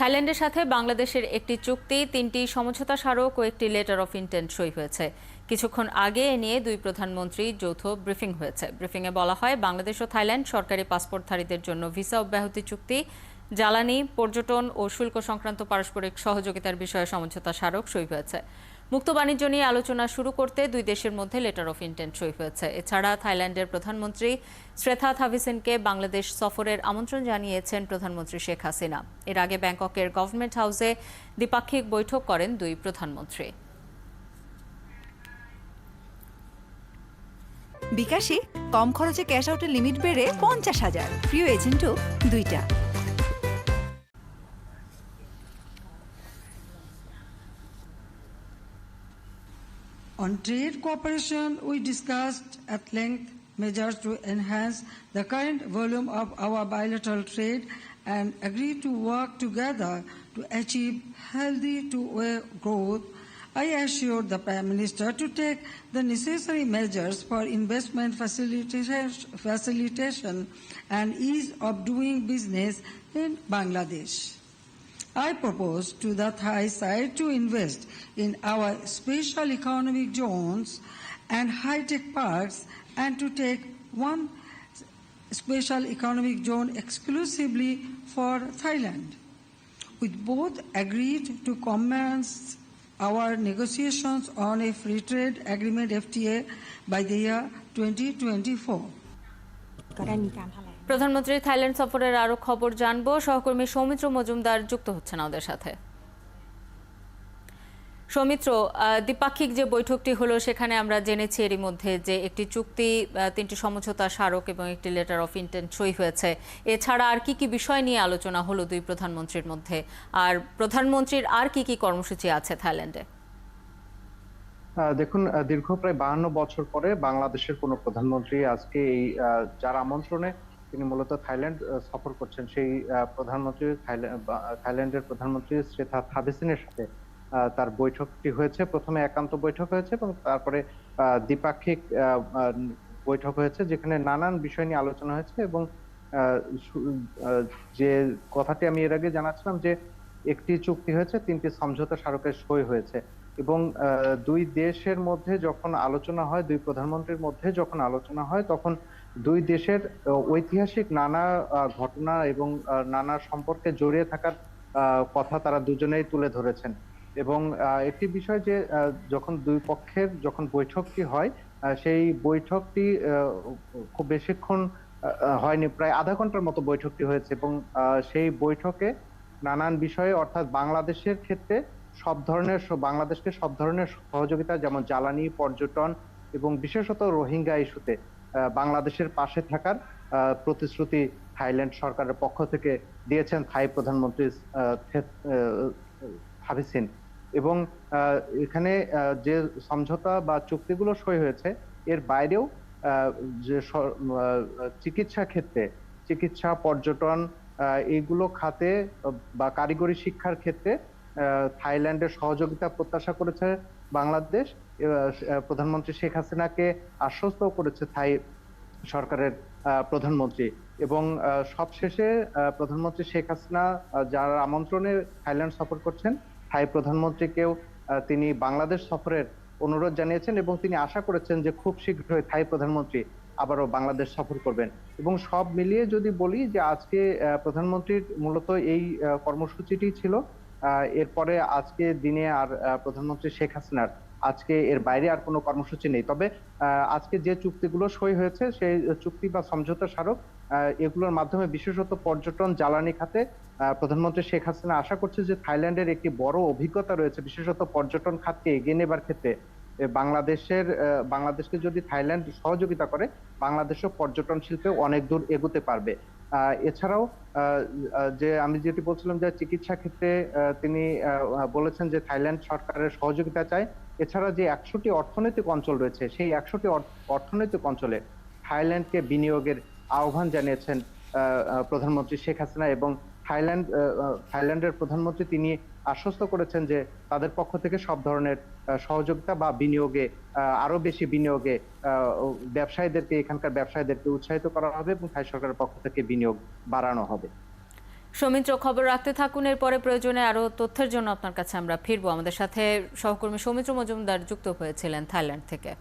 থাইল্যান্ডের সাথে বাংলাদেশের একটি চুক্তি, ৩টি সমঝোতা স্মারক ও একটি লেটার অফ ইন্টেন্ট সই হয়েছে। কিছুক্ষণ আগে এ নিয়ে দুই প্রধানমন্ত্রী যৌথ ব্রিফিং হয়েছে। ব্রিফিংয়ে বলা হয়, বাংলাদেশ ও থাইল্যান্ড সরকারি পাসপোর্টধারীদের জন্য ভিসা অব্যাহতি চুক্তি, জ্বালানি, পর্যটন ও শুল্ক সংক্রান্ত পারস্পরিক সহযোগিতার বিষয়ে সমঝোতা স্মারক সই হয়েছে। মুক্ত বাণিজ্য নিয়ে আলোচনা শুরু করতে দুই দেশের মধ্যে লেটার অফ ইন্টেন্ট সই হয়েছে। এছাড়া থাইল্যান্ডের প্রধানমন্ত্রী শ্রেথা থাভিসেনকে বাংলাদেশ সফরের আমন্ত্রণ জানিয়েছেন প্রধানমন্ত্রী শেখ হাসিনা। এর আগে ব্যাংককের গভর্নমেন্ট হাউসে দ্বিপাক্ষিক বৈঠক করেন দুই প্রধানমন্ত্রী। বিকাশে কম খরচে ক্যাশ আউটের লিমিট বেড়ে 50,000, প্রিয় এজেন্টও 2টা। On trade cooperation, we discussed at length measures to enhance the current volume of our bilateral trade and agreed to work together to achieve healthy two-way growth. I assured the Prime Minister to take the necessary measures for investment facilitation and ease of doing business in Bangladesh. I propose to the Thai side to invest in our special economic zones and high-tech parks and to take one special economic zone exclusively for Thailand. We both agreed to commence our negotiations on a free trade agreement FTA by the year 2024. প্রধানমন্ত্রীর Thailand সফরের আরো খবর জানবো। সহকর্মী সৌমিত্র মজুমদার যুক্ত হচ্ছেন আমাদের সাথে। সৌমিত্র, দ্বিপাক্ষিক যে বৈঠকটি হলো সেখানে আমরা জেনেছি এরই মধ্যে যে একটি চুক্তি, 3টি সমঝোতা স্মারক এবং একটি লেটার অফ ইন্টেন্ট সই হয়েছে। এছাড়া আর কি কি বিষয় নিয়ে আলোচনা হলো দুই প্রধানমন্ত্রীর মধ্যে, আর প্রধানমন্ত্রীর আর কি কি কর্মসূচি আছে থাইল্যান্ডে? দেখুন, দীর্ঘ প্রায় 52 বছর পরে বাংলাদেশের কোনো প্রধানমন্ত্রী আজকে এই যার আমন্ত্রণে তিনি মূলত থাইল্যান্ড সফর করছেন, সেই প্রধানমন্ত্রী থাইল্যান্ডের প্রধানমন্ত্রী শ্রেথা থাভিসেনের সাথে তার বৈঠকটি হয়েছে। প্রথমে একান্ত বৈঠক হয়েছে এবং তারপরে দ্বিপাক্ষিক বৈঠক হয়েছে, যেখানে নানান বিষয় নিয়ে আলোচনা হয়েছে। এবং যে কথাটি আমি এর আগে জানাচ্ছিলাম যে একটি চুক্তি হয়েছে, 3টি সমঝোতা স্মারকের সই হয়েছে। এবং দুই দেশের মধ্যে যখন আলোচনা হয়, দুই প্রধানমন্ত্রীর মধ্যে যখন আলোচনা হয়, তখন দুই দেশের ঐতিহাসিক নানা ঘটনা এবং নানা সম্পর্কে জড়িয়ে থাকার কথা তারা দুজনেই তুলে ধরেছেন। এবং একটি বিষয় যে যখন দুই পক্ষের যখন বৈঠকটি হয়, সেই বৈঠকটি খুব বেশিক্ষণ হয়নি, প্রায় আধা ঘন্টার মতো বৈঠকটি হয়েছে। এবং সেই বৈঠকে নানান বিষয়ে, অর্থাৎ বাংলাদেশের ক্ষেত্রে বাংলাদেশকে সব ধরনের সহযোগিতা, যেমন জ্বালানি, পর্যটন এবং বিশেষত রোহিঙ্গা ইস্যুতে বাংলাদেশের পাশে থাকার প্রতিশ্রুতি থাইল্যান্ড সরকারের পক্ষ থেকে দিয়েছেন থাই প্রধানমন্ত্রী থাভিসেন। এবং এখানে যে সমঝোতা বা চুক্তিগুলো সই হয়েছে, এর বাইরেও যে চিকিৎসা ক্ষেত্রে, চিকিৎসা, পর্যটন, এইগুলো খাতে বা কারিগরি শিক্ষার ক্ষেত্রে থাইল্যান্ডের সহযোগিতা প্রত্যাশা করেছে বাংলাদেশ। প্রধানমন্ত্রী শেখ হাসিনাকে আশ্বস্ত করেছে থাই সরকারের প্রধানমন্ত্রী। এবং সবশেষে প্রধানমন্ত্রী শেখ হাসিনা যার আমন্ত্রণে থাইল্যান্ড সফর করছেন, থাই প্রধানমন্ত্রীকেও তিনি বাংলাদেশ সফরের অনুরোধ জানিয়েছেন এবং তিনি আশা করেছেন যে খুব শীঘ্রই থাই প্রধানমন্ত্রী আবারও বাংলাদেশ সফর করবেন। এবং সব মিলিয়ে যদি বলি যে আজকে প্রধানমন্ত্রীর মূলত এই কর্মসূচিটি ছিল। এরপরে আজকে দিনে আর প্রধানমন্ত্রী শেখ হাসিনার আজকে এর বাইরে আর কোনো কর্মসূচি নেই। তবে আজকে যে চুক্তিগুলো সই হয়েছে, সেই চুক্তি বা সমঝোতা স্মারক, এগুলোর মাধ্যমে বিশেষত পর্যটন, জ্বালানি খাতে প্রধানমন্ত্রী শেখ হাসিনা আশা করছে যে থাইল্যান্ডের একটি বড় অভিজ্ঞতা রয়েছে, বিশেষত পর্যটন খাতকে এগিয়ে নেবার ক্ষেত্রে। বাংলাদেশকে যদি থাইল্যান্ড সহযোগিতা করে, বাংলাদেশও পর্যটন শিল্পে অনেক দূর এগোতে পারবে। এছাড়াও যে আমি যেটি বলছিলাম যে চিকিৎসা ক্ষেত্রে তিনি বলেছেন যে থাইল্যান্ড সরকারের সহযোগিতা চায়। এছাড়া যে 100টি অর্থনৈতিক অঞ্চল রয়েছে, সেই 100টি অর্থনৈতিক অঞ্চলে থাইল্যান্ডকে বিনিয়োগের আহ্বান জানিয়েছেন প্রধানমন্ত্রী শেখ হাসিনা। এবং থাইল্যান্ডের প্রধানমন্ত্রী তিনি আশ্বস্ত করেছেন যে তাদের পক্ষ থেকে সব ধরনের সহযোগিতা বা বিনিয়োগে, আরো বেশি বিনিয়োগে এখানকার ব্যবসায়ীদেরকে উৎসাহিত করা হবে এবং থাই সরকারের পক্ষ থেকে বিনিয়োগ বাড়ানো হবে। সৌমিত্র, খবর রাখতে থাকুন, এরপরে প্রয়োজনে আরো তথ্যের জন্য আপনার কাছে আমরা ফিরবো। আমাদের সাথে সহকর্মী সৌমিত্র মজুমদার যুক্ত হয়েছিলেন থাইল্যান্ড থেকে।